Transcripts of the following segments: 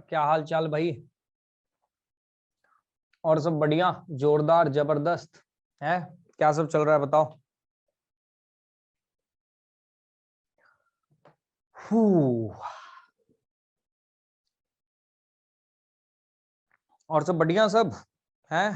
क्या हाल चाल भाई? और सब बढ़िया, जोरदार, जबरदस्त है? क्या सब चल रहा है बताओ। और सब बढ़िया सब है।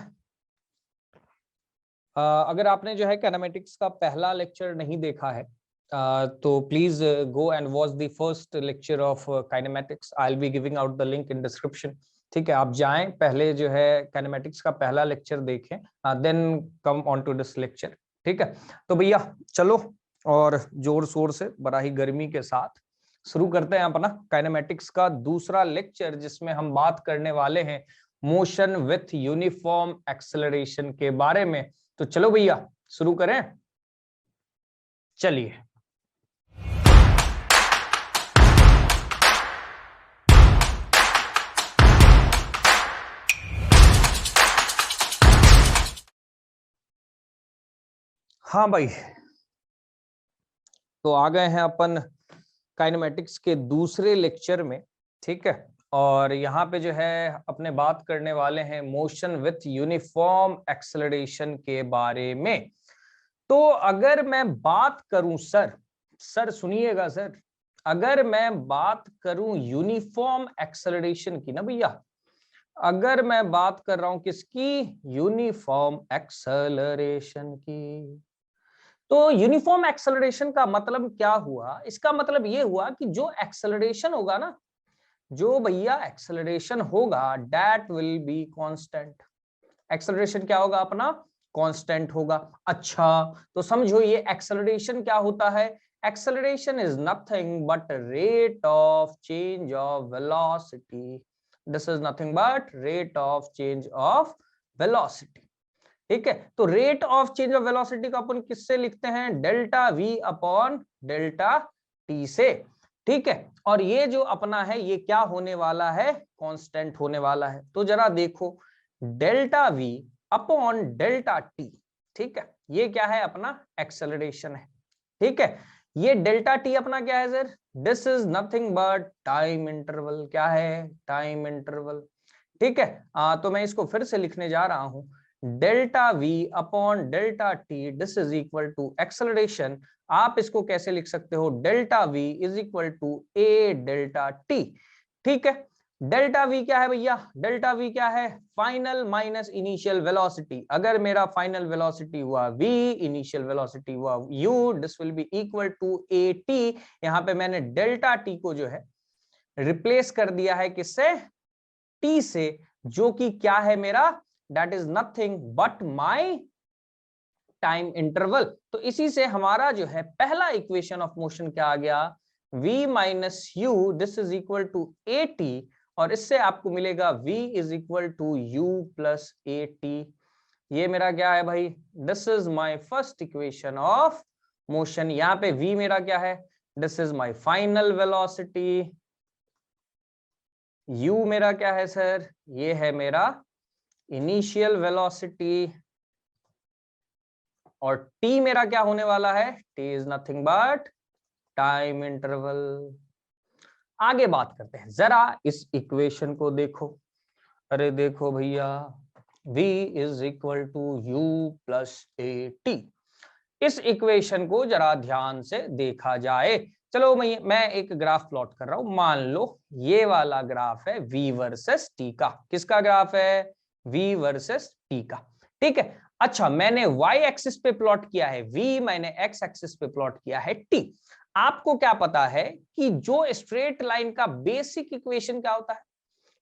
अगर आपने जो है काइनेमेटिक्स का पहला लेक्चर नहीं देखा है तो please go and watch the first lecture of kinematics. I will be giving out the link in description. ठीक है, आप जाएं, पहले जो है काइनेमेटिक्स का पहला लेक्चर देखें, then come on to this lecture. ठीक है, तो भैया चलो, और जोर शोर से, बड़ा ही गर्मी के साथ शुरू करते हैं अपना काइनेमेटिक्स का दूसरा लेक्चर, जिसमें हम बात करने वाले हैं मोशन विथ यूनिफॉर्म एक्सेलरेशन के बारे में। तो चलो भैया शुरू करें। चलिए, हाँ भाई, तो आ गए हैं अपन काइनेमेटिक्स के दूसरे लेक्चर में। ठीक है, और यहाँ पे जो है अपने बात करने वाले हैं मोशन विथ यूनिफॉर्म एक्सेलरेशन के बारे में। तो अगर मैं बात करूं सर सुनिएगा सर, अगर मैं बात करूं यूनिफॉर्म एक्सेलरेशन की ना भैया, अगर मैं बात कर रहा हूं किसकी? यूनिफॉर्म एक्सेलरेशन की। तो यूनिफॉर्म एक्सेलरेशन का मतलब क्या हुआ? इसका मतलब ये हुआ कि जो एक्सेलरेशन होगा ना, जो भैया एक्सेलरेशन होगा, that will be constant. Acceleration क्या होगा अपना? कांस्टेंट होगा। अच्छा, तो समझो ये एक्सेलरेशन क्या होता है? Acceleration is nothing but rate of change of velocity. This is nothing but rate of change of velocity. ठीक है, तो rate of change of velocity को अपन किससे लिखते हैं? Delta v upon delta T से। ठीक है, और ये जो अपना है ये क्या होने वाला है? कांस्टेंट होने वाला है। तो जरा देखो, delta v upon delta t. ठीक है, ये क्या है? अपना एक्सेलरेशन है। ठीक है, ये डेल्टा टी अपना क्या है sir? This is nothing but time interval. क्या है? Time interval. ठीक है, तो मैं इसको फिर से लिखने जा रहा हूं, delta v upon delta t, this is equal to acceleration. आप इसको कैसे लिख सकते हो? Delta v is equal to a delta t. ठीक है, डेल्टा वी क्या है भैया? डेल्टा वी क्या है? Final minus initial velocity. अगर मेरा फाइनल वेलोसिटी हुआ v, इनिशियल वेलोसिटी हुआ u, this will be equal to a t. यहां पे मैंने डेल्टा टी को जो है रिप्लेस कर दिया है किससे? t से, जो कि क्या है मेरा? That is nothing but my time interval. तो इसी से हमारा जो है पहला इक्वेशन ऑफ मोशन क्या आ गया? v minus u, this is equal to a t, और इससे आपको मिलेगा v is equal to u plus a t. ये मेरा क्या है भाई? This is my first equation of motion. यहाँ पे v मेरा क्या है? This is my final velocity. u मेरा क्या है सर? ये है मेरा इनिशियल वेलोसिटी। और t मेरा क्या होने वाला है? t is nothing but time interval. आगे बात करते हैं, जरा इस इक्वेशन को देखो। अरे देखो भैया, v is equal to u plus a t. इस इक्वेशन को जरा ध्यान से देखा जाए। चलो मैं एक ग्राफ प्लॉट कर रहा हूं। मान लो ये वाला ग्राफ है v वर्सेस t का। किसका ग्राफ है? v वर्सेस t का। ठीक है, अच्छा, मैंने y एक्सिस पे प्लॉट किया है v, मैंने x एक्सिस पे प्लॉट किया है t। आपको क्या पता है कि जो स्ट्रेट लाइन का बेसिक इक्वेशन क्या होता है?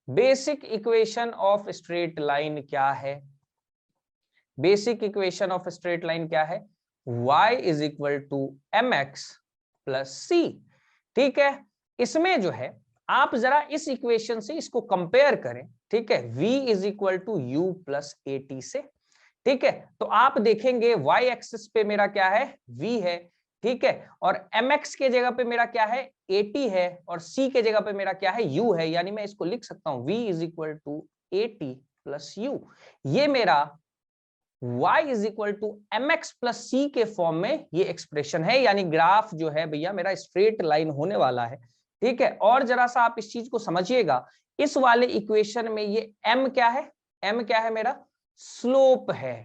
Basic equation of straight line क्या है? Basic equation of straight line क्या है? y is equal to m x plus c. ठीक है, इसमें जो है आप जरा इस इक्वेशन से इसको कंपेयर करें। ठीक है, v is equal to u plus a t से। ठीक है, तो आप देखेंगे y एक्सिस पे मेरा क्या है? v है। ठीक है, और mx के जगह पे मेरा क्या है? at है, और c के जगह पे मेरा क्या है? u है। यानी मैं इसको लिख सकता हूं v is equal to at plus u। ये मेरा y is equal to m x plus c के फॉर्म में ये एक्सप्रेशन है। यानी ग्राफ जो है भैया मेरा स्ट्रेट लाइन होने वाला है। ठीक है, और जरा सा आप इस चीज को समझिएगा, इस वाले इक्वेशन में ये m क्या है, m क्या है, मेरा स्लोप है।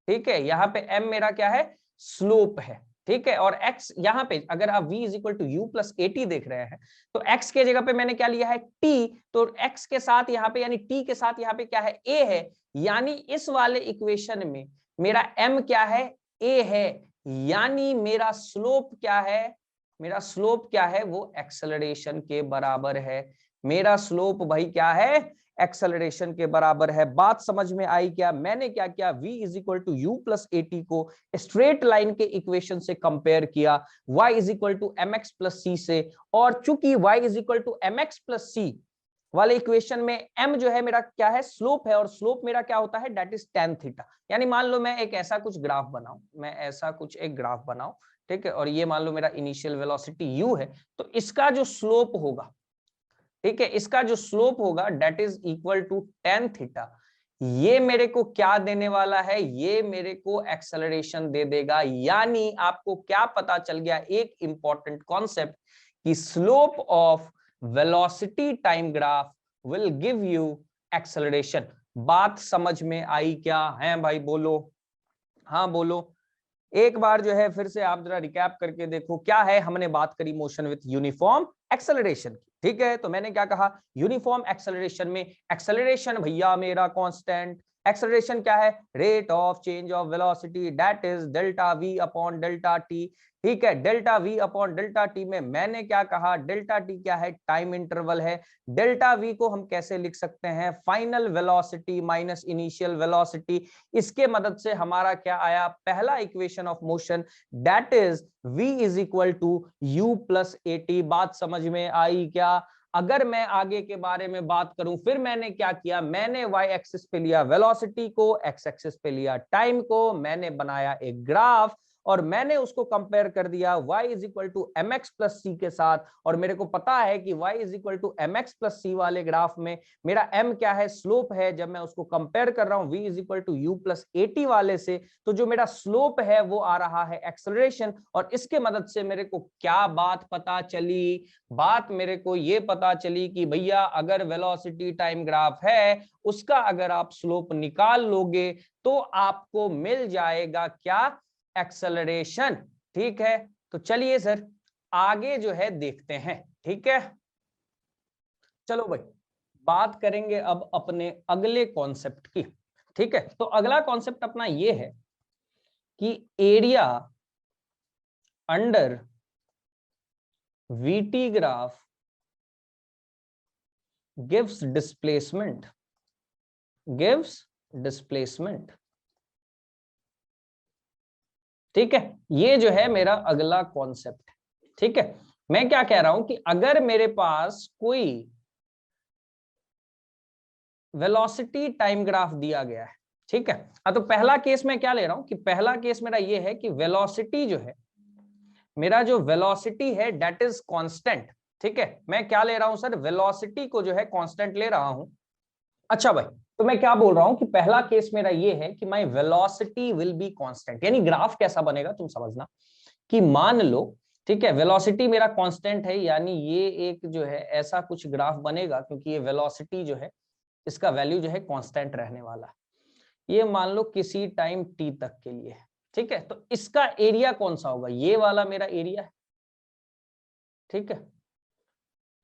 ठीक है, यहाँ पे m मेरा क्या है, स्लोप है। ठीक है, और x यहाँ पे अगर आप v is equal to u plus a t देख रहे हैं, तो x के जगह पे मैंने क्या लिया है, t, तो x के साथ यहाँ पे यानी t के साथ यहाँ पे क्या है, a है, यानी इस वाले इक्वेशन में मेरा m क्या है, a है, यानी मेरा स्लोप क्या है, मेरा स्लोप क्या है, वो एक्सेलरेशन के बराबर है। मेरा स्लोप भाई क्या है, एक्सेलरेशन के बराबर है। बात समझ में आई क्या? मैंने क्या किया, v is equal to u plus a t को स्ट्रेट लाइन के इक्वेशन से कंपेयर किया y is equal to m x plus c से, और चूंकि y is equal to m x plus c वाले इक्वेशन में m जो है मेरा क्या है, स्लोप है, और स्लोप मेरा क्या होता है, दैट इज tan थीटा। यानी मान लो मैं एक ऐसा कुछ ग्राफ बनाऊं, मैं ऐसा कुछ एक ग्राफ बनाऊं, ठीक है, और ये मान लो मेरा इनिशियल वेलोसिटी u है, तो इसका जो स्लोप होगा, ठीक है, इसका जो स्लोप होगा that is equal to tan theta. ये मेरे को क्या देने वाला है, ये मेरे को एक्सेलरेशन दे देगा। यानी आपको क्या पता चल गया, एक इंपॉर्टेंट कॉन्सेप्ट, कि slope of velocity time graph will give you acceleration. बात समझ में आई क्या है भाई, बोलो, हाँ बोलो। एक बार जो है फिर से आप जरा रिकैप करके देखो, क्या है हमने बात करी, मोशन विथ यूनिफॉर्म एक्सेलरेशन की। ठीक है, तो मैंने क्या कहा, यूनिफॉर्म एक्सेलरेशन में एक्सेलरेशन भैया मेरा कांस्टेंट, एक्सेलरेशन क्या है, rate of change of velocity, that is delta v upon delta t. ठीक है, delta v upon delta t में मैंने क्या कहा, डेल्टा टी क्या है, टाइम इंटरवल है। डेल्टा वी को हम कैसे लिख सकते हैं, final velocity minus initial velocity. इसके मदद से हमारा क्या आया, पहला equation of motion, that is v is equal to u plus a t. बात समझ में आई क्या? अगर मैं आगे के बारे में बात करूं, फिर मैंने क्या किया, मैंने y एक्सिस पे लिया वेलोसिटी को, x एक्सिस पे लिया टाइम को, मैंने बनाया एक ग्राफ, और मैंने उसको कंपेयर कर दिया y is equal to m x plus c के साथ। और मेरे को पता है कि y is equal to m x plus c वाले ग्राफ में मेरा m क्या है, स्लोप है। जब मैं उसको कंपेयर कर रहा हूं v is equal to u plus a t वाले से, तो जो मेरा स्लोप है वो आ रहा है एक्सेलरेशन। और इसके मदद से मेरे को क्या बात पता चली, बात मेरे को ये पता चली कि भैया अगर वेलोसिटी टाइम ग्राफ है, उसका अगर आप स्लोप निकाल लोगे तो आपको मिल जाएगा क्या, एक्सेलरेशन। ठीक है, तो चलिए सर आगे जो है देखते हैं। ठीक है, चलो भाई बात करेंगे अब अपने अगले कॉन्सेप्ट की। ठीक है, तो अगला कॉन्सेप्ट अपना ये है कि area under VT graph gives displacement, gives displacement. ठीक है, ये जो है मेरा अगला कॉन्सेप्ट है। ठीक है, मैं क्या कह रहा हूं कि अगर मेरे पास कोई वेलोसिटी टाइम ग्राफ दिया गया है, ठीक है, तो पहला केस मैं क्या ले रहा हूं कि पहला केस मेरा ये है कि वेलोसिटी जो है, मेरा जो वेलोसिटी है दैट इज कांस्टेंट। ठीक है, मैं क्या ले रहा हूं सर, वेलोसिटी को जो है कांस्टेंट ले रहा हूं। अच्छा भाई, तो मैं क्या बोल रहा हूं कि पहला केस मेरा ये है कि my velocity will be constant. यानी ग्राफ कैसा बनेगा तुम समझना, कि मान लो, ठीक है, वेलोसिटी मेरा कांस्टेंट है, यानी ये एक जो है ऐसा कुछ ग्राफ बनेगा, क्योंकि ये वेलोसिटी जो है इसका वैल्यू जो है कांस्टेंट रहने वाला है। ये मान लो किसी टाइम t तक के लिए है। ठीक है, तो इसका एरिया कौन सा होगा, ये वाला मेरा एरिया है। ठीक है,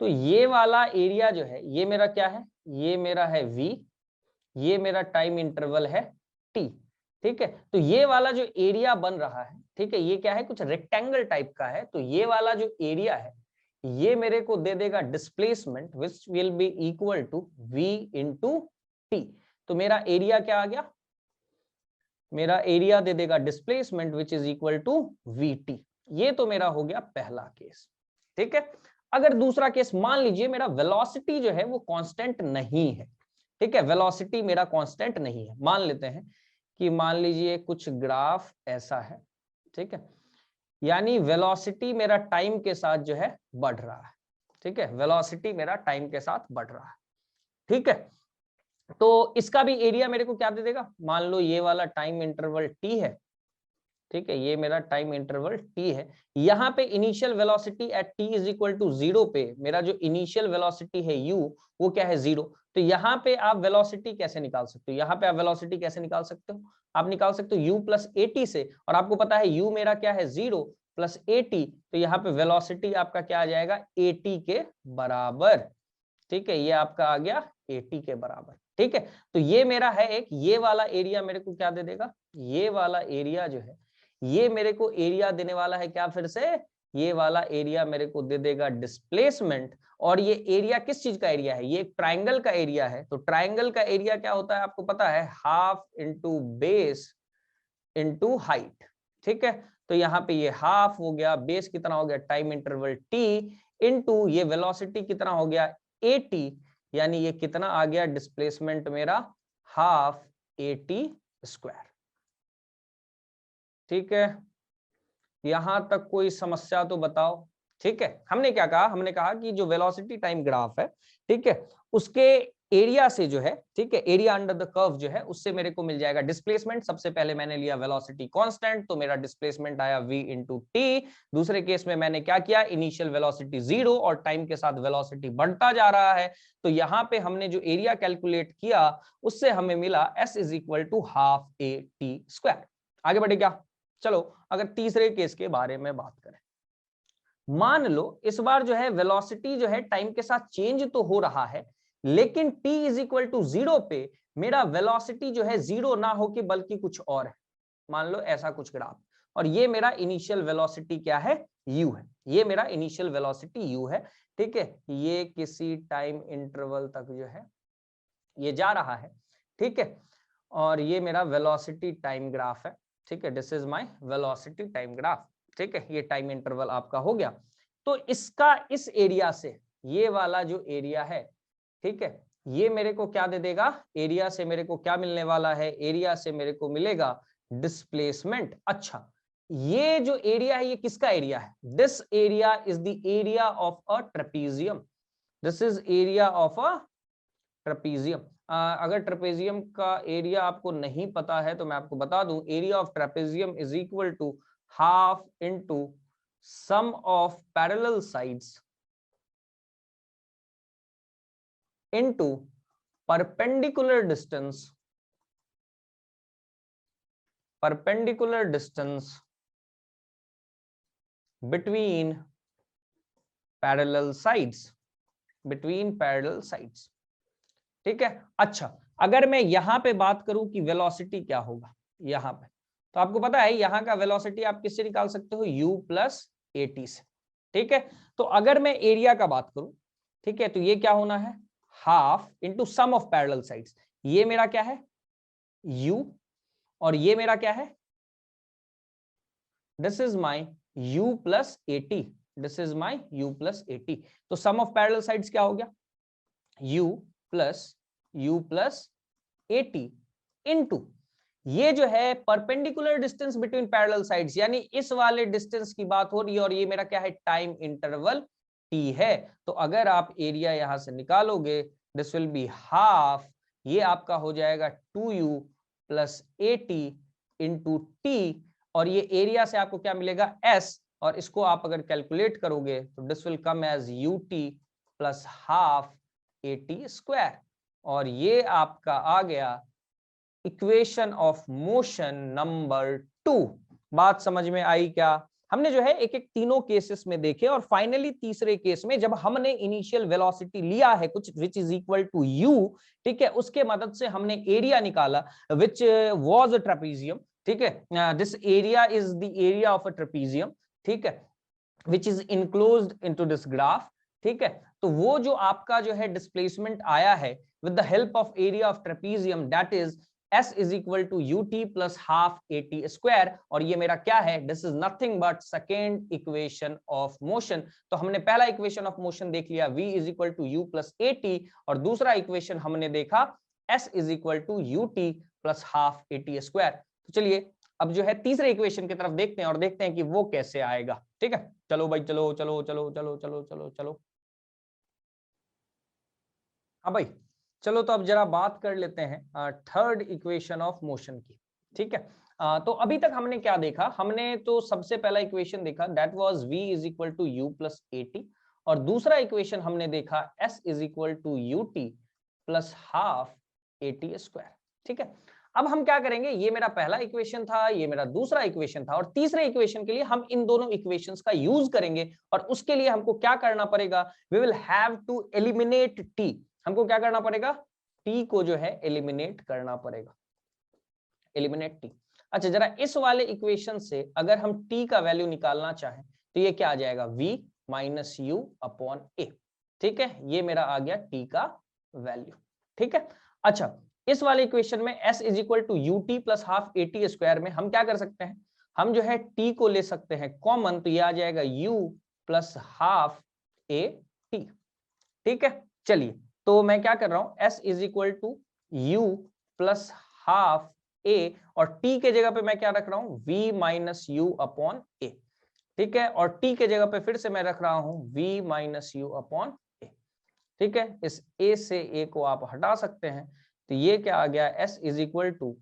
तो ये वाला एरिया जो है ये मेरा क्या है, ये मेरा है v, ये मेरा टाइम इंटरवल है t। ठीक है, तो ये वाला जो एरिया बन रहा है, ठीक है, ये क्या है, कुछ रेक्टेंगल टाइप का है। तो ये वाला जो एरिया है ये मेरे को दे देगा displacement which will be equal to v into t. तो मेरा एरिया क्या आ गया, मेरा एरिया दे देगा displacement which is equal to v t. ये तो मेरा हो गया पहला केस। ठीक है, अगर दूसरा केस मान लीजिए मेरा वेलोसिटी जो है वो कांस्टेंट नहीं है। ठीक है, वेलोसिटी मेरा कांस्टेंट नहीं है। मान लेते हैं कि मान लीजिए कुछ ग्राफ ऐसा है। ठीक है, यानी वेलोसिटी मेरा टाइम के साथ जो है बढ़ रहा है। ठीक है, वेलोसिटी मेरा टाइम के साथ बढ़ रहा है। ठीक है, तो इसका भी एरिया मेरे को क्या दे देगा, मान लो ये वाला टाइम इंटरवल t है। ठीक है, ये मेरा टाइम इंटरवल t है। यहाँ पे initial velocity at t is equal to 0 पे मेरा जो इनिशियल वेलोसिटी है u वो क्या है 0। तो यहाँ पे आप वेलोसिटी कैसे निकाल सकते हो, यहाँ पे आप वेलोसिटी कैसे निकाल सकते हो, आप निकाल सकते हो u प्लस at से, और आपको पता है u मेरा क्या है 0 प्लस at, तो यहाँ पे वेलोसिटी आपका क्या आ जाएगा at के बराबर। ठीक है, ये आपका आ गया 80 के बराबर। ठीक है, तो ये मेरा है एक, ये वाला एरिया मेरे को क्या दे देगा, ये वाला एरिया जो है ये मेरे को एरिया देने वाला है क्या, फिर से ये वाला एरिया मेरे को दे देगा डिस्प्लेसमेंट। और ये एरिया किस चीज का एरिया है, ये एक ट्राइंगल का एरिया है। तो ट्राइंगल का एरिया क्या होता है आपको पता है, half into base into height. ठीक है, तो यहाँ पे ये हाफ हो गया, बेस कितना हो गया टाइम इंटरवल t, इंटू ये वेलोसिटी कितना हो गया 80, यानी ये कितना आ गया डिस्प्लेसमेंट मेरा हाफ 80 स्क्वायर। ठीक है, यहां तक कोई समस्या तो बताओ। ठीक है, हमने क्या कहा, हमने कहा कि जो वेलोसिटी टाइम ग्राफ है, ठीक है, उसके एरिया से जो है, ठीक है, एरिया अंडर द कर्व जो है उससे मेरे को मिल जाएगा डिस्प्लेसमेंट। सबसे पहले मैंने लिया वेलोसिटी कांस्टेंट, तो मेरा डिस्प्लेसमेंट आया v इंटू टी। दूसरे केस में मैंने क्या किया, इनिशियल वेलोसिटी 0 और टाइम के साथ वेलोसिटी बढ़ता जा रहा है, तो यहाँ पे हमने जो एरिया कैलकुलेट किया उससे हमें मिला s is equal to half a t square. आगे बढ़े क्या, चलो अगर तीसरे केस के बारे में बात करें, मान लो इस बार जो है वेलोसिटी जो है टाइम के साथ चेंज तो हो रहा है, लेकिन t इज इक्वल टू 0 पे मेरा वेलोसिटी जो है 0 ना हो के बल्कि कुछ और है। मान लो ऐसा कुछ ग्राफ, और ये मेरा इनिशियल वेलोसिटी क्या है, u है, ये मेरा इनिशियल वेलोसिटी u है। ठीक है, ये किसी टाइम इंटरवल तक जो है ये जा रहा है। ठीक है, और ये मेरा वेलोसिटी टाइम ग्राफ है। ठीक है, this is my velocity time graph. ठीक है, ये टाइम इंटरवल आपका हो गया। तो इसका इस एरिया से ये वाला जो एरिया है, ठीक है, ये मेरे को क्या दे देगा, एरिया से मेरे को क्या मिलने वाला है, एरिया से मेरे को मिलेगा डिस्प्लेसमेंट। अच्छा, ये जो एरिया है ये किसका एरिया है, this area is the area of a trapezium, this is area of a trapezium. अगर ट्रेपेजियम का एरिया आपको नहीं पता है तो मैं आपको बता दूं, area of trapezium is equal to half into sum of parallel sides into perpendicular distance between parallel sides, ठीक है। अच्छा, अगर मैं यहां पे बात करूं कि वेलोसिटी क्या होगा यहां पे, तो आपको पता है यहां का वेलोसिटी आप किससे निकाल सकते हो, u प्लस at से। ठीक है, तो अगर मैं एरिया का बात करूं, ठीक है, तो ये क्या होना है, half into sum of parallel sides, ये मेरा क्या है u, और ये मेरा क्या है, this is my u plus at, this is my u plus at। तो सम ऑफ पैरेलल साइड्स क्या हो गया, u प्लस at इनटू ये जो है perpendicular distance between parallel sides, यानी इस वाले डिस्टेंस की बात हो रही है, और ये मेरा क्या है टाइम इंटरवल t है। तो अगर आप एरिया यहां से निकालोगे, दिस विल बी हाफ, ये आपका हो जाएगा 2u plus at into T, और ये एरिया से आपको क्या मिलेगा s, और इसको आप अगर कैलकुलेट करोगे तो this will come as ut plus half at square, और ये आपका आ गया इक्वेशन ऑफ मोशन नंबर 2। बात समझ में आई क्या, हमने जो है एक एक तीनों केसेस में देखे, और फाइनली तीसरे केस में जब हमने इनिशियल वेलोसिटी लिया है कुछ which is equal to u, ठीक है, उसके मदद से हमने एरिया निकाला विच वाज अ ट्रेपीजियम। ठीक है, this area is the area of a trapezium, ठीक है, which is enclosed into this graph. ठीक है, तो वो जो आपका जो है डिस्प्लेसमेंट आया है with the help of area of trapezium, that is s is equal to ut plus half at square, और ये मेरा क्या है, this is nothing but second equation of motion. तो हमने पहला इक्वेशन ऑफ मोशन देख लिया, v is equal to u plus at, और दूसरा इक्वेशन हमने देखा s is equal to ut plus half at square. तो चलिए अब जो है तीसरे इक्वेशन की तरफ देखते हैं और देखते हैं कि वो कैसे आएगा। ठीक है, चलो भाई चलो चलो चलो चलो चलो चलो चलो, हाँ भाई चलो, तो अब जरा बात कर लेते हैं थर्ड इक्वेशन ऑफ मोशन की। ठीक है, तो अभी तक हमने क्या देखा, हमने तो सबसे पहला इक्वेशन देखा that was v is equal to u plus a t, और दूसरा इक्वेशन हमने देखा s is equal to u t plus half a t square. ठीक है, अब हम क्या करेंगे, ये मेरा पहला इक्वेशन था, ये मेरा दूसरा इक्वेशन था, और तीसरे इक्वेशन के लिए हम इन दोनों इक्वेशंस का यूज करेंगे, और उसके लिए हमको क्या करना पड़ेगा, we will have to eliminate t. हमको क्या करना पड़ेगा, टी को जो है एलिमिनेट करना पड़ेगा, एलिमिनेट टी। अच्छा, जरा इस वाले इक्वेशन से अगर हम t का वैल्यू निकालना चाहें तो ये क्या आ जाएगा, v minus u upon a. ठीक है, ये मेरा आ गया t का वैल्यू। ठीक है, अच्छा इस वाले इक्वेशन में s is equal to u t plus half a t square में हम क्या कर सकते हैं, हम जो है t को ले सकते हैं कॉमन, तो ये आ जाएगा u plus half a T. ठीक है, चलिए तो मैं क्या कर रहा हूं, s is equal to u plus half a, और t के जगह पे मैं क्या रख रहा हूं, v minus u upon a. ठीक है, और t के जगह पे फिर से मैं रख रहा हूं v minus u upon a. ठीक है, इस a से a को आप हटा सकते हैं, तो ये क्या आ गया, s is equal to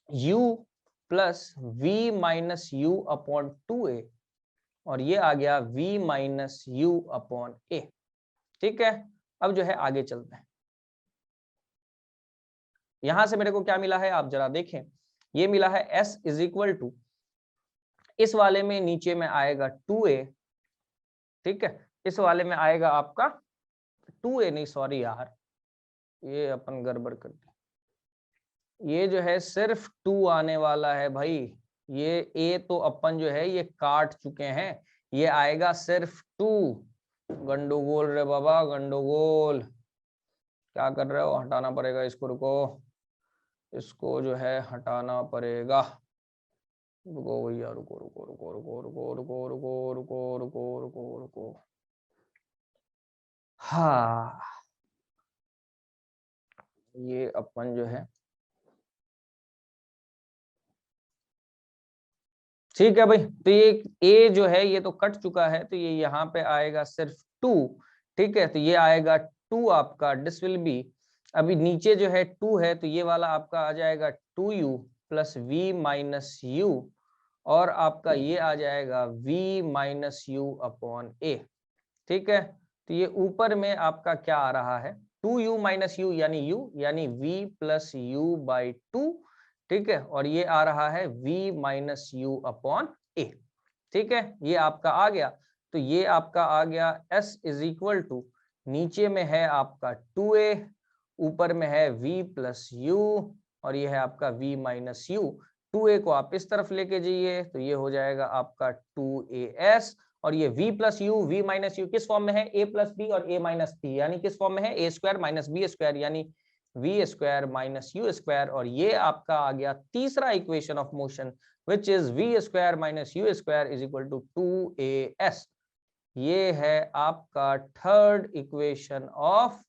u plus v minus u upon two a, और ये आ गया v minus u upon a. ठीक है, अब जो है आगे चलते हैं, यहां से मेरे को क्या मिला है आप जरा देखें, ये मिला है s इज इक्वल टू, इस वाले में नीचे में आएगा 2a। ठीक है, इस वाले में आएगा आपका 2a, नहीं सॉरी यार, ये अपन गड़बड़ कर दी, ये जो है सिर्फ 2 आने वाला है भाई, ये a तो अपन जो है ये काट चुके हैं, ये आएगा सिर्फ 2। गंडोगोल रे बाबा, गंडोगोल, क्या कर रहे हो, हटाना पड़ेगा इसको, रुको, इसको जो है हटाना पड़ेगा, रुको भैया, रुको रुको रुको रुको रुको रुको रुको रुको रुको रुको रुको, हाँ ये अपन जो है, ठीक है भाई, तो ये a जो है ये तो कट चुका है, तो ये यहाँ पे आएगा सिर्फ 2। ठीक है, तो ये आएगा 2 आपका, दिस विल बी, अभी नीचे जो है 2 है, तो ये वाला आपका आ जाएगा 2u plus v minus you, और आपका ये आ जाएगा v minus u upon a. ठीक है, तो ये ऊपर में आपका क्या आ रहा है, 2u माइनस यू यानी v प्लस यू बाई 2। ठीक है, और ये आ रहा है v minus u upon a. ठीक है, ये आपका आ गया, तो ये आपका आ गया s इज इक्वल टू, नीचे में है आपका 2a, ऊपर में है v प्लस यू, और ये है आपका v माइनस यू। 2a को आप इस तरफ लेके जाइए, तो ये हो जाएगा आपका 2as, और ये v plus u, v minus u किस फॉर्म में है, a प्लस बी और a माइनस बी, यानी किस फॉर्म में है, a square minus b square, यानी v square minus u square, और ये आपका आ गया तीसरा equation of motion, which is v square minus u square is equal to 2as। ये है आपका थर्ड इक्वेशन ऑफ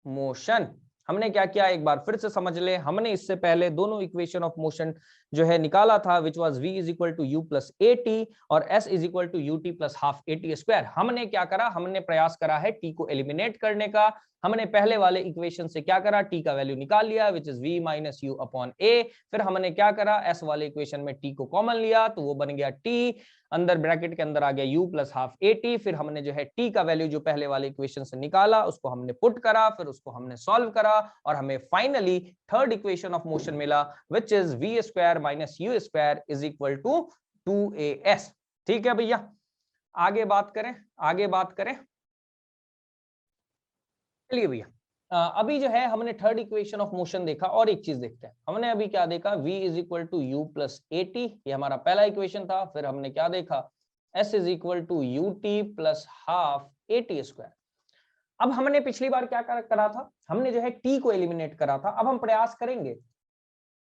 मोशन। हमने क्या किया, एक बार फिर से समझ ले, हमने इससे पहले दोनों इक्वेशन ऑफ मोशन जो है निकाला था, which was v is equal to u plus a t और s is equal to u t plus half a t square. हमने क्या करा, हमने प्रयास करा है t को एलिमिनेट करने का। हमने पहले वाले इक्वेशन से क्या करा, t का वैल्यू निकाल लिया, विच is v minus u upon a। फिर हमने क्या करा, s वाले इक्वेशन में t को कॉमन लिया, तो वो बन गया t, अंदर ब्रैकेट के अंदर आ गया u plus half a T. फिर हमने जो है t का वैल्यू जो पहले वाले इक्वेशन से निकाला उसको हमने पुट करा, फिर उसको हमने सॉल्व करा, और हमें finally third equation of motion मिला, which is v square minus u square is equal to 2as। ठीक है भैया, आगे बात करें, आगे बात करें, चलिए भैया, अभी जो है हमने थर्ड इक्वेशन ऑफ मोशन देखा, और एक चीज देखते हैं, हमने अभी क्या देखा, v is equal to u plus a t, ये हमारा पहला इक्वेशन था। फिर हमने क्या देखा, s is equal to u t plus half a t square. अब हमने पिछली बार क्या करा था, हमने जो है t को एलिमिनेट करा था। अब हम प्रयास करेंगे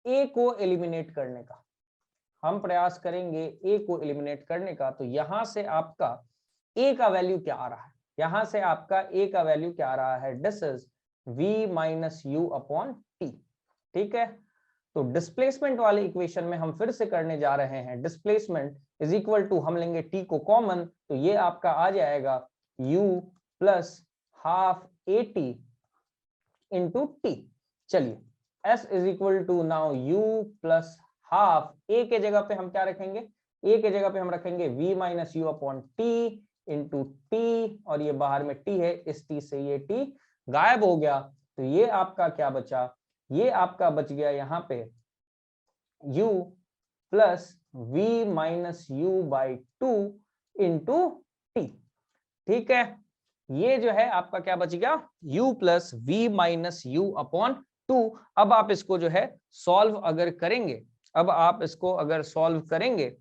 a को एलिमिनेट करने का, हम प्रयास करेंगे a को एलिमिनेट करने का। तो यहां से आपका a का वैल्यू क्या आ रहा है, यहां से आपका a का वैल्यू क्या आ रहा है, this is v minus u upon t. ठीक है, तो डिस्प्लेसमेंट वाले इक्वेशन में हम फिर से करने जा रहे हैं, डिस्प्लेसमेंट इज इक्वल टू, हम लेंगे t को कॉमन, तो ये आपका आ जाएगा u plus half a t into t. चलिए s is equal to now u plus half a के जगह पे हम क्या रखेंगे, ए के जगह पे हम रखेंगे v minus u upon T into T, और ये बाहर में टी है, इस टी से ये टी गायब हो गया। तो ये आपका क्या बचा, ये आपका बच गया यहाँ पे u plus v minus you by two into T. ठीक है, ये जो है आपका क्या बच गया, u plus v minus u upon two. अब आप इसको जो है सॉल्व अगर करेंगे, अब आप इसको अगर सॉल्व करेंगे,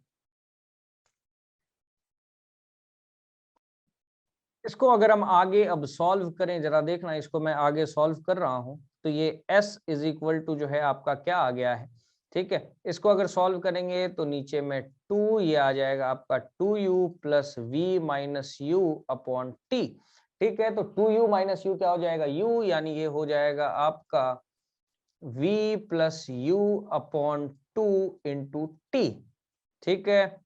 इसको अगर हम आगे अब सॉल्व करें, जरा देखना, इसको मैं आगे सॉल्व कर रहा हूं, तो ये s इज इक्वल टू जो है आपका क्या आ गया है। ठीक है, इसको अगर सॉल्व करेंगे तो नीचे में 2 ये आ जाएगा आपका 2u plus v minus u upon t. ठीक है, तो 2u माइनस यू क्या हो जाएगा, u, यानी ये हो जाएगा आपका v plus u upon two into T. ठीक है,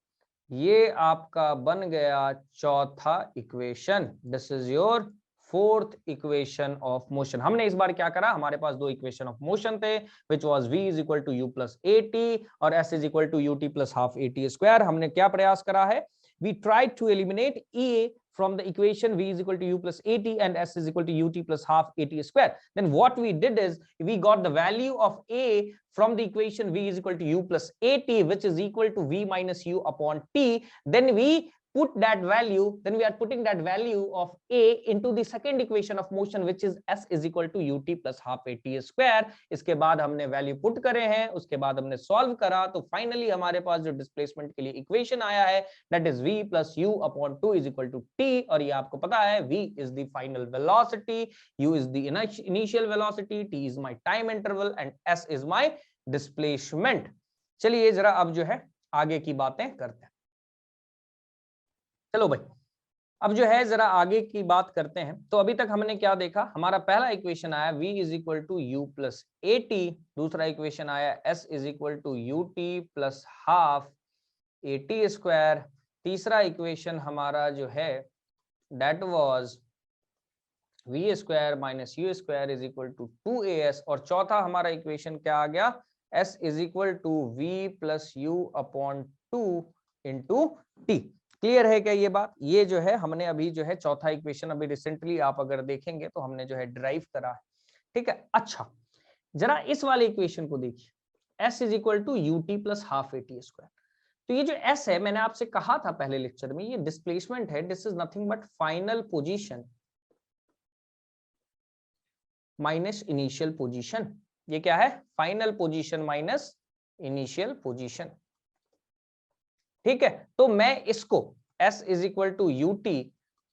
ये आपका बन गया चौथा equation. This is your fourth equation of motion. हमने इस बार क्या करा, हमारे पास दो इक्वेशन ऑफ मोशन थे, which was v is equal to u plus a t और s is equal to u t plus half a t square. हमने क्या प्रयास करा है, we tried to eliminate EA from the equation v is equal to u plus at and s is equal to ut plus half at square. Then what we did is we got the value of a from the equation v is equal to u plus at, which is equal to v minus u upon t. Then we put that value, then we are putting that value of a into the second equation of motion, which is s is equal to ut plus half at square. इसके बाद हमने value put करे हैं, उसके बाद हमने solve करा, तो फाइनली हमारे पास जो डिस्प्लेसमेंट के लिए इक्वेशन आया है, that is v plus u upon 2 is equal to t। और ये आपको पता है v is the final velocity, u is the initial velocity, t is my time interval and s is my displacement. चलिए जरा अब जो है आगे की बातें करते हैं। चलो भाई, अब जो है जरा आगे की बात करते हैं। तो अभी तक हमने क्या देखा, हमारा पहला इक्वेशन आया v is equal to u plus a t, दूसरा इक्वेशन आया s is equal to u t plus half a t square, तीसरा इक्वेशन हमारा जो है that was v square minus u square is equal to 2as, और चौथा हमारा equation क्या आ गया, s is equal to v plus u upon 2 into t. Clear है क्या ये बात, ये जो है हमने अभी जो है चौथा इक्वेशन अभी रिसेंटली आप अगर देखेंगे तो हमने जो है डिराइव करा है। ठीक है, अच्छा जरा इस वाले इक्वेशन को देखिए, s is equal to u t plus half a t square. तो ये जो s है, मैंने आपसे कहा था पहले लेक्चर में, ये डिस्प्लेसमेंट है, this is nothing but final position minus initial position. ये क्या है, final position minus initial position. ठीक है, तो मैं इसको s is equal to u t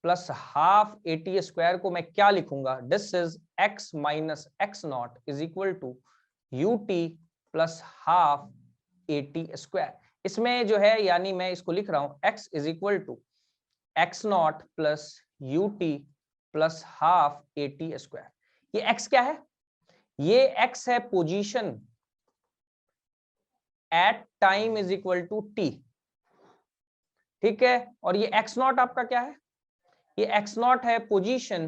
plus half a t square को मैं क्या लिखूंगा, this is x minus x naught is equal to u t plus half a t square. इसमें जो है यानी मैं इसको लिख रहा हूं x is equal to x naught plus u t plus half a t square. ये x क्या है, ये x है position at time is equal to t। ठीक है, और ये x नॉट आपका क्या है, ये x नॉट है position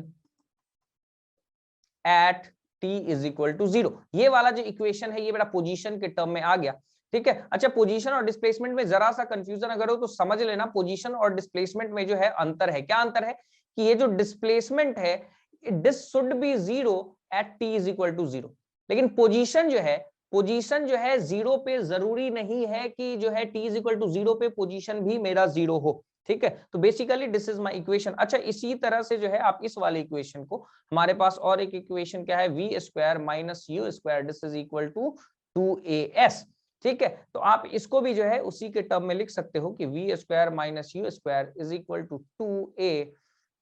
at t is equal to 0। ये वाला जो इक्वेशन है ये बड़ा पोजीशन के टर्म में आ गया। ठीक है, अच्छा पोजीशन और डिस्प्लेसमेंट में जरा सा कंफ्यूजन अगर हो तो समझ लेना, पोजीशन और डिस्प्लेसमेंट में जो है अंतर है। क्या अंतर है कि ये जो डिस्प्लेसमेंट है this should be 0 at t is equal to 0, लेकिन पोजीशन जो है 0 पे जरूरी नहीं है कि जो है t इज इक्वल टू 0 पे पोजीशन भी मेरा 0 हो। ठीक है, तो basically this is my equation. अच्छा इसी तरह से जो है आप इस वाले इक्वेशन को, हमारे पास और एक इक्वेशन क्या है, v square minus u square this is equal to 2as। ठीक है, तो आप इसको भी जो है उसी के टर्म में लिख सकते हो कि v square minus u square is equal to 2a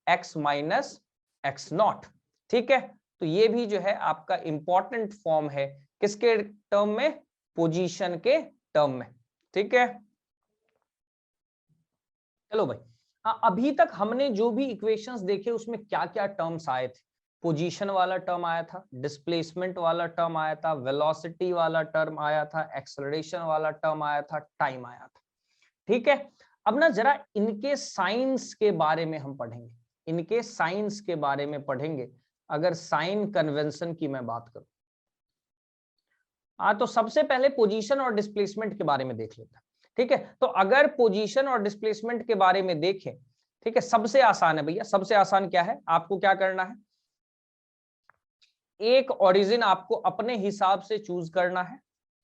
x minus x naught. ठीक है, तो ये भी जो है आपका इंपॉर्टेंट फॉर्म है, किसके टर्म में, पोजीशन के टर्म में। ठीक है, चलो भाई, अभी तक हमने जो भी इक्वेशंस देखे उसमें क्या क्या टर्म्स आए थे, पोजीशन वाला टर्म आया था, डिस्प्लेसमेंट वाला टर्म आया था, वेलोसिटी वाला टर्म आया था, एक्सेलरेशन वाला टर्म आया था, टाइम आया था। ठीक है, अब ना जरा इनके साइंस के बारे में हम पढ़ेंगे, इनके साइंस के बारे में पढ़ेंगे। अगर साइन कन्वेंशन की मैं बात करूं हाँ, तो सबसे पहले पोजीशन और डिस्प्लेसमेंट के बारे में देख लेते हैं। ठीक है, तो अगर पोजीशन और डिस्प्लेसमेंट के बारे में देखें, ठीक है, सबसे आसान है भैया, सबसे आसान क्या है, आपको क्या करना है, एक ओरिजिन आपको अपने हिसाब से चूज करना है।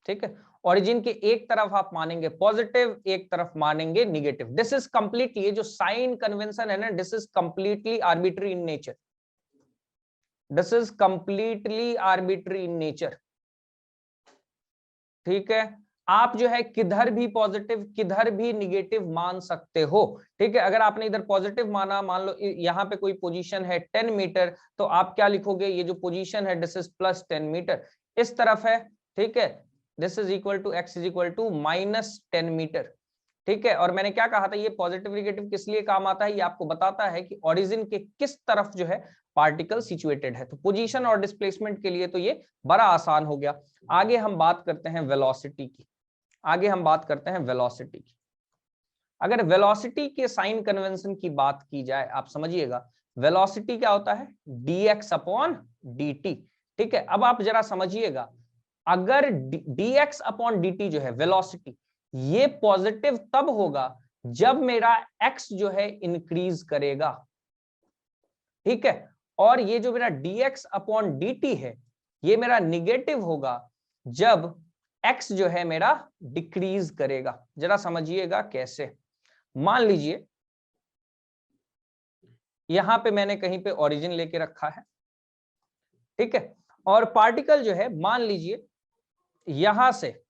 ठीक है, ओरिजिन के एक तरफ आप मानेंगे पॉजिटिव, एक तरफ मानेंगे निगेटिव। दिस इज कंप्लीटली, ये जो साइन कन्वेंशन है ना, this is completely arbitrary in nature, this is completely arbitrary in nature. ठीक है, आप जो है किधर भी पॉजिटिव किधर भी निगेटिव मान सकते हो। ठीक है, अगर आपने इधर पॉजिटिव माना, मान लो यहाँ पे कोई पोजीशन है 10 मीटर, तो आप क्या लिखोगे, ये जो पोजीशन है दिस इज प्लस 10 मीटर, इस तरफ है, ठीक है, this is equal to x is equal to minus 10 metre. ठीक है, और मैंने क्या कहा था, ये पॉजिटिव निगेटिव किस लिए काम आता है, ये आपको बताता है कि ओरिजिन के किस तरफ जो है पार्टिकल सिचुएटेड है। तो पोजीशन और डिस्प्लेसमेंट के लिए तो ये बड़ा आसान हो गया। आगे हम बात करते हैं वेलोसिटी की, आगे हम बात करते हैं वेलोसिटी की। अगर वेलोसिटी के साइन कन्वेंशन की बात की जाए, आप समझिएगा वेलोसिटी क्या होता है, dx अपॉन dt। ठीक है, अब आप जरा समझिएगा, अगर dx अपॉन dt जो है वेलोसिटी, ये पॉजिटिव तब होगा जब मेरा x जो है इंक्रीज करेगा। ठीक है, और ये जो मेरा dx अपॉन dt है, ये मेरा निगेटिव होगा जब x जो है मेरा डिक्रीज करेगा। जरा समझिएगा कैसे, मान लीजिए यहां पे मैंने कहीं पे ओरिजिन लेके रखा है, ठीक है, और पार्टिकल जो है मान लीजिए यहां से,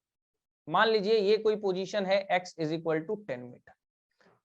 मान लीजिए ये कोई पोजीशन है x is equal to 10 metre.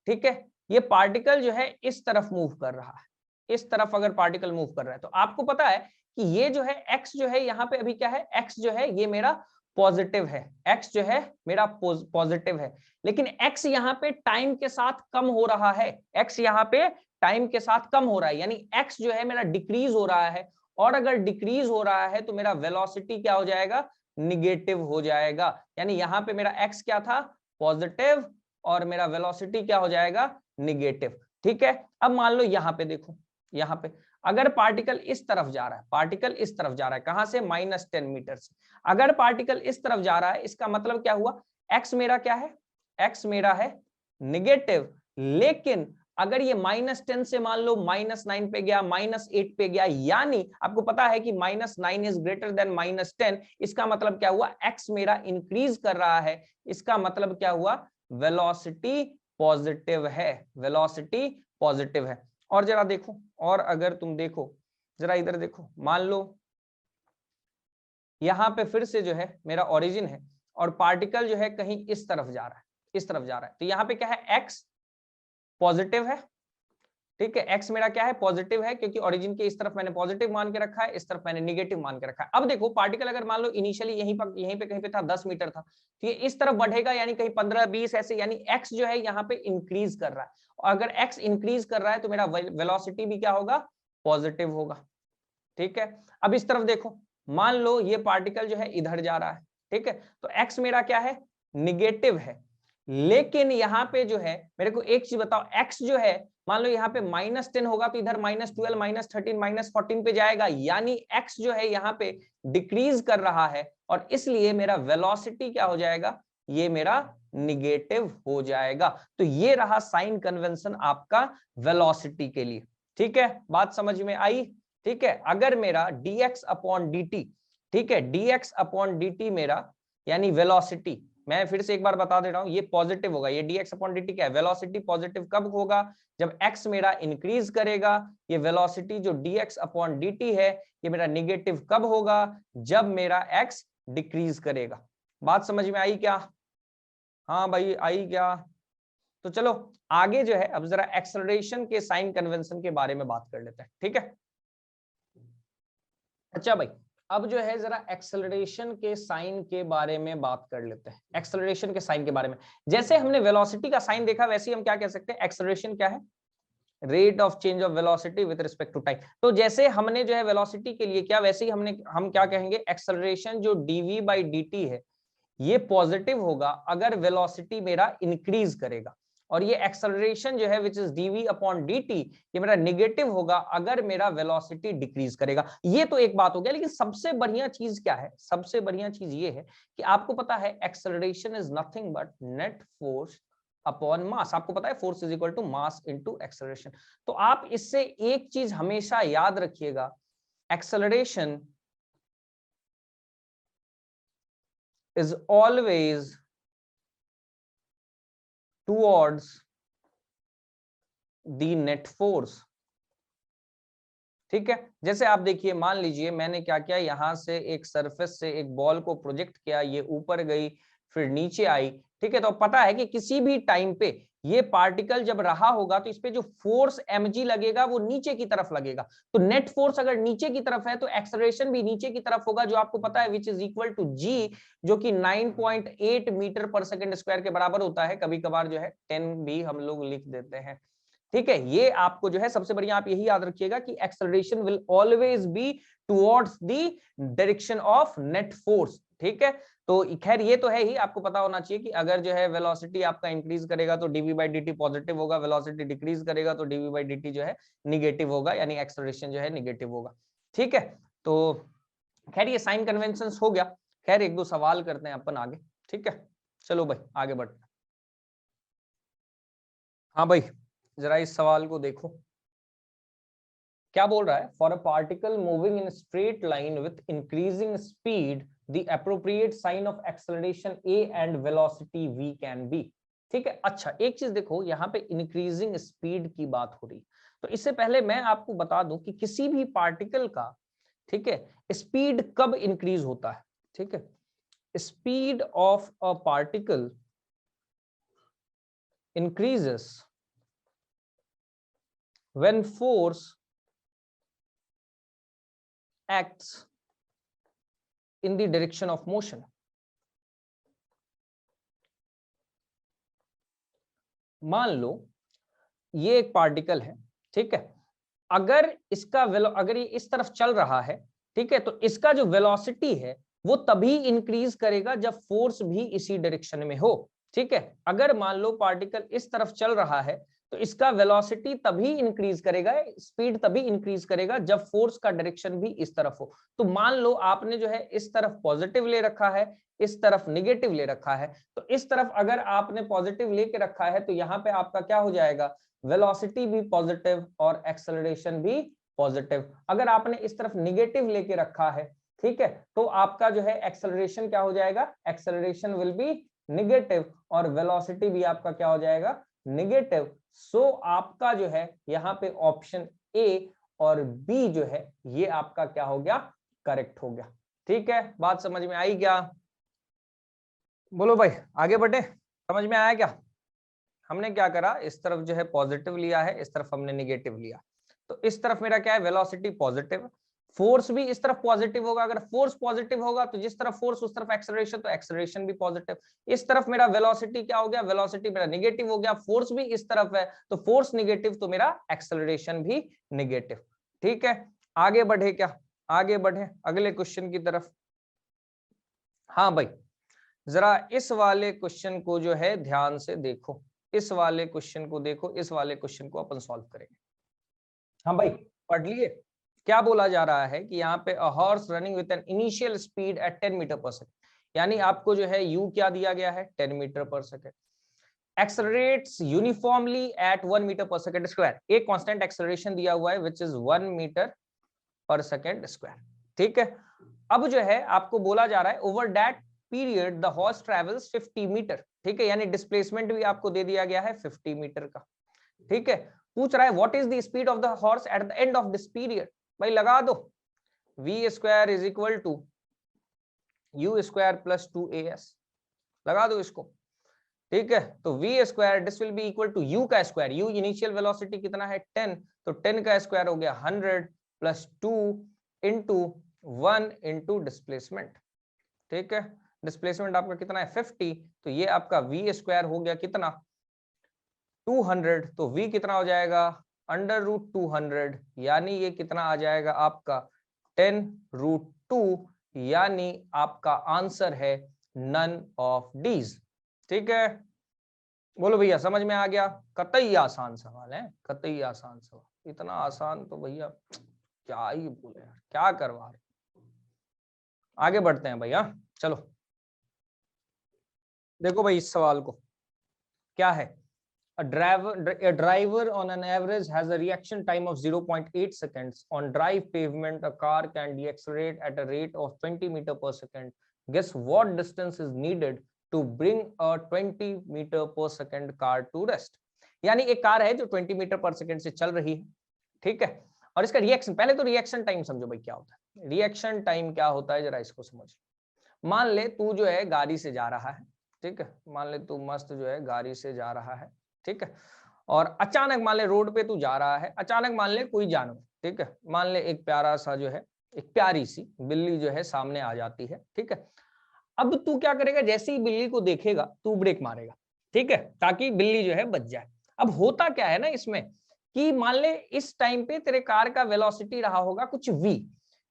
ठीक है, ये पार्टिकल जो है इस तरफ मूव कर रहा है, इस तरफ अगर पार्टिकल मूव कर रहा है, तो आपको पता है कि ये जो है x जो है यहाँ पे अभी क्या है, x जो है ये मेरा पॉजिटिव है, x जो है मेरा पॉजिटिव है, लेकिन x यहाँ पे टाइम के साथ कम हो रहा है, x यहाँ पे टाइम के साथ कम हो रहा है, यानी x जो है मेरा डिक्रीज हो रहा है, और अगर डिक्रीज हो रहा है तो मेरा वेलोसिटी क्या हो जाएगा, निगेटिव हो जाएगा। यानी यहाँ पे मेरा x क्या था, पॉजिटिव, और मेरा वेलोसिटी क्या हो जाएगा, निगेटिव। ठीक है, अब मान लो यहाँ पे देखो, यहाँ पे अगर पार्टिकल इस तरफ जा रहा है, पार्टिकल इस तरफ जा रहा है, कहां से, माइनस 10 मीटर से, अगर पार्टिकल इस तरफ जा रहा है, इसका मतलब क्या हुआ, x मेरा क्या है, x मेरा है निगेटिव, लेकिन अगर ये माइनस 10 से मान लो माइनस 9 पे गया, माइनस 8 पे गया, यानी आपको पता है कि minus 9 is greater than minus 10, इसका मतलब क्या हुआ, x मेरा इंक्रीज कर रहा है, इसका मतलब क्या हुआ, वेलोसिटी पॉजिटिव है, वेलोसिटी पॉजिटिव है। और जरा देखो, और अगर तुम देखो, जरा इधर देखो, मान लो यहां पे फिर से जो है मेरा ओरिजिन है, और पार्टिकल जो है कहीं इस तरफ जा रहा है, इस तरफ जा रहा है, तो यहाँ पे क्या है, x पॉजिटिव है। ठीक है, x मेरा क्या है, पॉजिटिव है, क्योंकि ओरिजिन के इस तरफ मैंने पॉजिटिव मान के रखा है, इस तरफ मैंने निगेटिव मान के रखा है। अब देखो पार्टिकल अगर मान लो इनिशियली यहीं पे कहीं पे था 10 मीटर था, तो ये इस तरफ बढ़ेगा, यानी कहीं 15-20 ऐसे, यानी x जो है यहाँ पे इंक्रीज कर रहा है, और अगर x इंक्रीज कर रहा है तो मेरा वेलोसिटी भी क्या होगा, पॉजिटिव होगा। ठीक है, अब इस तरफ देखो, मान लो ये पार्टिकल जो है इधर जा रहा है, ठीक है, तो x मेरा क्या है, निगेटिव है, लेकिन यहाँ पे जो है मेरे को एक चीज बताओ, x जो है मान लो यहाँ पे -10 होगा, तो इधर -12, -13, -14 पे जाएगा, यानी x जो है यहाँ पे डिक्रीज कर रहा है, और इसलिए मेरा वेलोसिटी क्या हो जाएगा, ये मेरा निगेटिव हो जाएगा। तो ये रहा साइन कन्वेंशन आपका वेलोसिटी के लिए। ठीक है, बात समझ में आई। ठीक है, अगर मेरा dx अपॉन dt, ठीक है, dx अपॉन dt मेरा यानी वेलोसिटी, मैं फिर से एक बार बता दे रहा हूं, ये पॉजिटिव होगा, ये dx अपॉन dt क्या है, वेलोसिटी पॉजिटिव कब होगा, जब x मेरा इंक्रीज करेगा। ये वेलोसिटी जो dx अपॉन dt है, ये मेरा निगेटिव कब होगा, जब मेरा x डिक्रीज करेगा। बात समझ में आई क्या, हाँ भाई आई क्या। तो चलो आगे जो है अब जरा एक्सेलरेशन के साइन कन्वेंशन के बारे में बात कर लेते हैं। ठीक है, अच्छा भाई, अब जो है जरा एक्सेलरेशन के साइन के बारे में बात कर लेते हैं। एक्सेलरेशन के साइन के बारे में, जैसे हमने वेलोसिटी का साइन देखा, वैसे ही हम क्या कह सकते हैं, एक्सेलरेशन क्या है, rate of change of velocity with respect to time. तो जैसे हमने जो है वेलोसिटी के लिए क्या, वैसे ही हम क्या कहेंगे, एक्सेलरेशन जो dv बाई dt है, ये पॉजिटिव होगा अगर वेलोसिटी मेरा इंक्रीज करेगा, और ये एक्सेलरेशन जो है which is dv upon dt, ये मेरा निगेटिव होगा अगर मेरा वेलोसिटी डिक्रीज करेगा। ये तो एक बात हो गया, लेकिन सबसे बढ़िया चीज क्या है, सबसे बढ़िया चीज ये है कि आपको पता है acceleration is nothing but net force upon mass. आपको पता है force is equal to mass into acceleration. तो आप इससे एक चीज हमेशा याद रखिएगा, acceleration is always towards the net force। ठीक है, जैसे आप देखिए, मान लीजिए मैंने क्या किया, यहां से एक सरफेस से एक बॉल को प्रोजेक्ट किया, ये ऊपर गई फिर नीचे आई। ठीक है, तो पता है कि किसी भी टाइम पे ये पार्टिकल जब रहा होगा तो इस पे जो फोर्स mg लगेगा वो नीचे की तरफ लगेगा। तो नेट फोर्स अगर नीचे की तरफ है तो एक्सेलरेशन भी नीचे की तरफ होगा, जो आपको पता है which is equal to g, जो कि 9.8 मीटर पर सेकंड स्क्वायर के बराबर होता है। कभी कभार जो है 10 भी हम लोग लिख देते हैं। ठीक है, ये आपको जो है सबसे बढ़िया आप यही याद रखिएगा कि acceleration will always be towards the direction of net force. ठीक है, तो खैर ये तो है ही, आपको पता होना चाहिए कि अगर जो है वेलोसिटी आपका इंक्रीज करेगा तो dv बाई dt पॉजिटिव होगा, वेलोसिटी डिक्रीज करेगा तो dv बाई dt जो है निगेटिव होगा, यानी एक्सेलरेशन जो है निगेटिव होगा। ठीक है, तो खैर ये साइन कन्वेंशन हो गया। खैर एक दो सवाल करते हैं अपन आगे। ठीक है, चलो भाई आगे बढ़ते हैं। हाँ भाई, जरा इस सवाल को देखो, क्या बोल रहा है, for a particle moving in straight line with increasing speed the appropriate sign of acceleration a and velocity v can be. ठीक है, अच्छा एक चीज देखो, यहाँ पे इंक्रीजिंग स्पीड की बात हो रही, तो इससे पहले मैं आपको बता दूं कि किसी भी पार्टिकल का, ठीक है, स्पीड कब इंक्रीज होता है। ठीक है, speed of a particle increases when force acts in the direction of motion। मान लो ये एक पार्टिकल है, ठीक है, अगर इसका अगर ये इस तरफ चल रहा है, ठीक है, तो इसका जो वेलोसिटी है वो तभी इंक्रीज करेगा जब फोर्स भी इसी डायरेक्शन में हो। ठीक है, अगर मान लो पार्टिकल इस तरफ चल रहा है तो इसका वेलोसिटी तभी इंक्रीज करेगा, स्पीड तभी इंक्रीज करेगा जब फोर्स का डायरेक्शन भी इस तरफ हो। तो मान लो आपने जो है इस तरफ पॉजिटिव ले रखा है, इस तरफ निगेटिव ले रखा है, तो इस तरफ अगर आपने पॉजिटिव लेके रखा है तो यहाँ पे आपका क्या हो जाएगा, वेलोसिटी भी पॉजिटिव और एक्सेलरेशन भी पॉजिटिव। अगर आपने इस तरफ निगेटिव लेके रखा है, ठीक है, तो आपका जो है एक्सेलरेशन क्या हो जाएगा, एक्सेलरेशन विल बी निगेटिव और वेलोसिटी भी आपका क्या हो जाएगा, निगेटिव। सो आपका जो है यहाँ पे ऑप्शन ए और बी जो है ये आपका क्या हो गया, करेक्ट हो गया। ठीक है, बात समझ में आई क्या, बोलो भाई आगे बढ़े, समझ में आया क्या। हमने क्या करा, इस तरफ जो है पॉजिटिव लिया है, इस तरफ हमने निगेटिव लिया, तो इस तरफ मेरा क्या है, वेलोसिटी पॉजिटिव, फोर्स भी इस तरफ पॉजिटिव होगा, अगर फोर्स पॉजिटिव होगा तो जिस तरफ फोर्स उस तरफ एक्सेलरेशन, तो एक्सेलरेशन भी पॉजिटिव। इस तरफ मेरा वेलोसिटी क्या हो गया, वेलोसिटी मेरा निगेटिव हो गया, फोर्स भी इस तरफ है तो फोर्स निगेटिव, तो मेरा एक्सेलरेशन भी निगेटिव। ठीक है, आगे बढ़े क्या, आगे बढ़े अगले क्वेश्चन की तरफ। हाँ भाई, जरा इस वाले क्वेश्चन को जो है ध्यान से देखो, इस वाले क्वेश्चन को देखो, इस वाले क्वेश्चन को अपन सॉल्व करेंगे। हाँ भाई, पढ़ लिए, क्या बोला जा रहा है कि यहाँ पे horse running with an initial speed at 10 metre per second, यानी आपको जो है यू क्या दिया गया है, 10 metre per second, accelerates uniformly at 1 metre per second square, एक कांस्टेंट एक्सेलरेशन दिया हुआ है which is 1 metre per second square. ठीक है, अब जो है आपको बोला जा रहा है over that period the horse travels 50 metre. ठीक है, यानी डिस्प्लेसमेंट भी आपको दे दिया गया है 50 मीटर का। ठीक है, पूछ रहा है what is the speed of the horse at the end of this period. भाई लगा दो, v square is equal to u square plus 2as, लगा दो इसको। ठीक है, तो v square this will be equal to u का स्क्वायर, u इनिशियल वेलोसिटी कितना है 10, तो 10 का स्क्वायर हो गया 100 प्लस 2 इंटू 1 इंटू डिस्प्लेसमेंट। ठीक है, डिस्प्लेसमेंट आपका कितना है 50, तो ये आपका v स्क्वायर हो गया कितना 200, तो v कितना हो जाएगा अंडर रूट 200, यानी ये कितना आ जाएगा आपका 10 रूट 2, यानी आपका आंसर है नन ऑफ डीज। ठीक है, बोलो भैया, समझ में आ गया? कतई आसान सवाल है, कतई आसान सवाल। इतना आसान तो भैया क्या ही बोले यार, क्या करवा रहे। आगे बढ़ते हैं भैया, चलो देखो भाई इस सवाल को क्या है। A driver on an average has a reaction time of 0.8 seconds. On dry pavement, a car can decelerate at a rate of 20 meter per second. Guess what distance is needed to bring a 20 meter per second car to rest? यानी एक car है जो 20 metre पर second से चल रही है, ठीक है, और इसका रिएक्शन, पहले तो रिएक्शन टाइम समझो भाई क्या होता है। रिएक्शन टाइम क्या होता है जरा इसको समझ। मान ले तू जो है गाड़ी से जा रहा है, ठीक है, मान ले तू मस्त जो है गाड़ी से जा रहा है, ठीक है, और अचानक मान ले रोड पे तू जा रहा है, अचानक मान ले कोई जानवर, ठीक है, मान ले एक प्यारा सा जो है, एक प्यारी सी बिल्ली जो है सामने आ जाती है, ठीक है। अब तू क्या करेगा, जैसे ही बिल्ली को देखेगा तू ब्रेक मारेगा, ठीक है, ताकि बिल्ली जो है बच जाए। अब होता क्या है ना इसमें कि मान ले इस टाइम पे तेरे कार का वेलोसिटी रहा होगा कुछ v।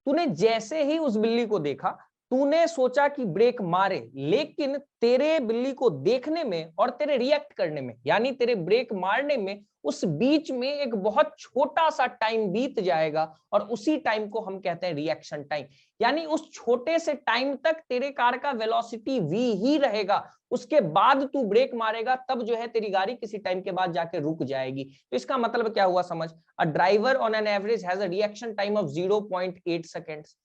तूने जैसे ही उस बिल्ली को देखा, तूने सोचा कि ब्रेक मारे, लेकिन तेरे बिल्ली को देखने में और तेरे रिएक्ट करने में, यानी तेरे ब्रेक मारने में, उस बीच में एक बहुत छोटा सा टाइम बीत जाएगा और उसी टाइम को हम कहते हैं रिएक्शन टाइम। यानी उस छोटे से टाइम तक तेरे कार का वेलोसिटी v ही रहेगा, उसके बाद तू ब्रेक मारेगा तब जो है तेरी गाड़ी किसी टाइम के बाद जाके रुक जाएगी। तो इसका मतलब क्या हुआ समझ, a driver on an average has a reaction time of 0.8 seconds,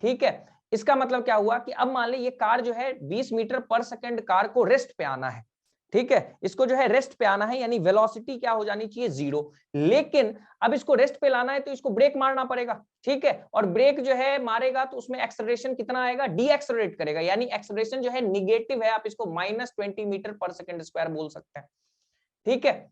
ठीक है। इसका मतलब क्या हुआ कि अब मान ले ये कार जो है 20 मीटर पर सेकंड कार को रेस्ट पे आना है, ठीक है, इसको जो है रेस्ट पे आना है, यानी वेलोसिटी क्या हो जानी चाहिए 0। लेकिन अब इसको रेस्ट पे लाना है तो इसको ब्रेक मारना पड़ेगा, ठीक है, और ब्रेक जो है मारेगा तो उसमें एक्सेलरेशन कितना आएगा, डी एक्सेलरेट करेगा, यानी एक्सेलरेशन जो है निगेटिव है, आप इसको -20 मीटर पर सेकंड स्क्वायर बोल सकते हैं, ठीक है।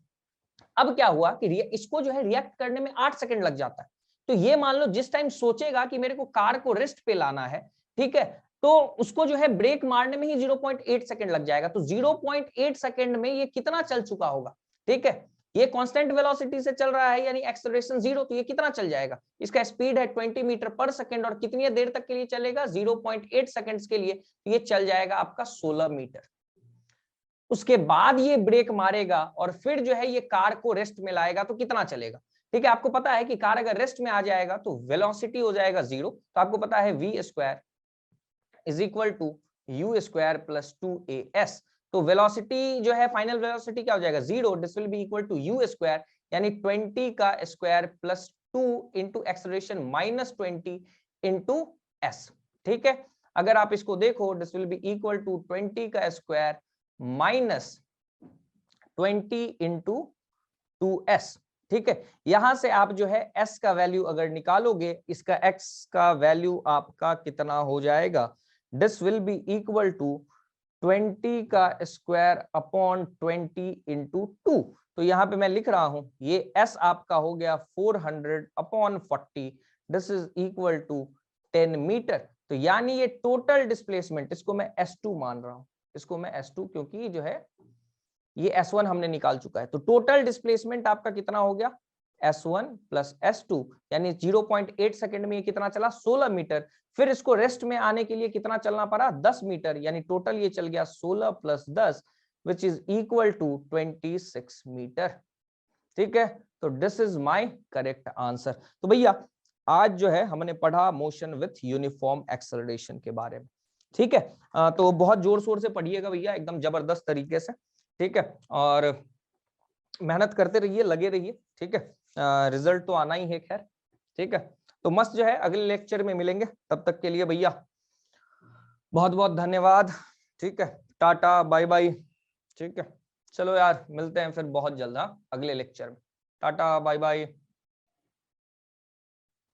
अब क्या हुआ कि इसको जो है रिएक्ट करने में 8 सेकंड लग जाता है। तो ये मान लो जिस टाइम सोचेगा कि मेरे को कार को रेस्ट पे लाना है, ठीक है, तो उसको जो है ब्रेक मारने में ही 0.8 सेकंड लग जाएगा। तो 0.8 सेकंड में ये कितना चल चुका होगा, ठीक है, ये कांस्टेंट वेलोसिटी से चल रहा है यानी एक्सेलरेशन 0, तो ये कितना चल जाएगा, इसका स्पीड है 20 मीटर पर सेकंड और कितनी देर तक के लिए चलेगा, 0.8 सेकंड्स के लिए, तो ये चल जाएगा आपका 16 मीटर। उसके बाद ये ब्रेक मारेगा और फिर जो है ये कार को रेस्ट में लाएगा तो कितना चलेगा, ठीक है। आपको पता है कि कार अगर रेस्ट में आ जाएगा तो वेलोसिटी हो जाएगा 0, तो आपको पता है v square is equal to u square plus 2as। तो वेलोसिटी जो है फाइनल वेलोसिटी क्या हो जाएगा 0, this will be equal to u square, यानी 20 का square plus 2 into acceleration -20 into s, ठीक है। अगर आप इसको देखो this will be equal to 20 का स्क्वायर -20 इंटू 2s, ठीक है। यहां से आप जो है s का वैल्यू अगर निकालोगे, इसका x का वैल्यू आपका कितना हो जाएगा, this will be equal to 20 का स्क्वायर अपॉन 20 इंटू 2। तो यहाँ पे मैं लिख रहा हूं ये s आपका हो गया 400 upon 40, this is equal to 10 metre. तो यानी ये टोटल डिस्प्लेसमेंट, इसको मैं s2 मान रहा हूं, इसको मैं s2, क्योंकि जो है ये s1 हमने निकाल चुका है। तो टोटल डिस्प्लेसमेंट आपका कितना हो गया s1 प्लस s2, यानी 0.8 सेकंड में ये कितना चला 16 मीटर। फिर इसको रेस्ट में आने के लिए कितना चलना पड़ा 10 मीटर, यानी टोटल ये चल गया 16 plus 10 which is equal to 26 metre, ठीक है। तो this is my correct answer. तो भैया आज जो है हमने पढ़ा मोशन विथ यूनिफॉर्म एक्सेलरेशन के बारे में, ठीक है। तो बहुत जोर शोर से पढ़िएगा भैया, एकदम जबरदस्त तरीके से, ठीक है, और मेहनत करते रहिए, लगे रहिए, ठीक है। रिजल्ट तो आना ही है खैर, ठीक है। तो मस्त जो है अगले लेक्चर में मिलेंगे, तब तक के लिए भैया बहुत बहुत धन्यवाद, ठीक है, टाटा बाय बाय, ठीक है। चलो यार मिलते हैं फिर बहुत जल्द अगले लेक्चर में, टाटा बाय बाय।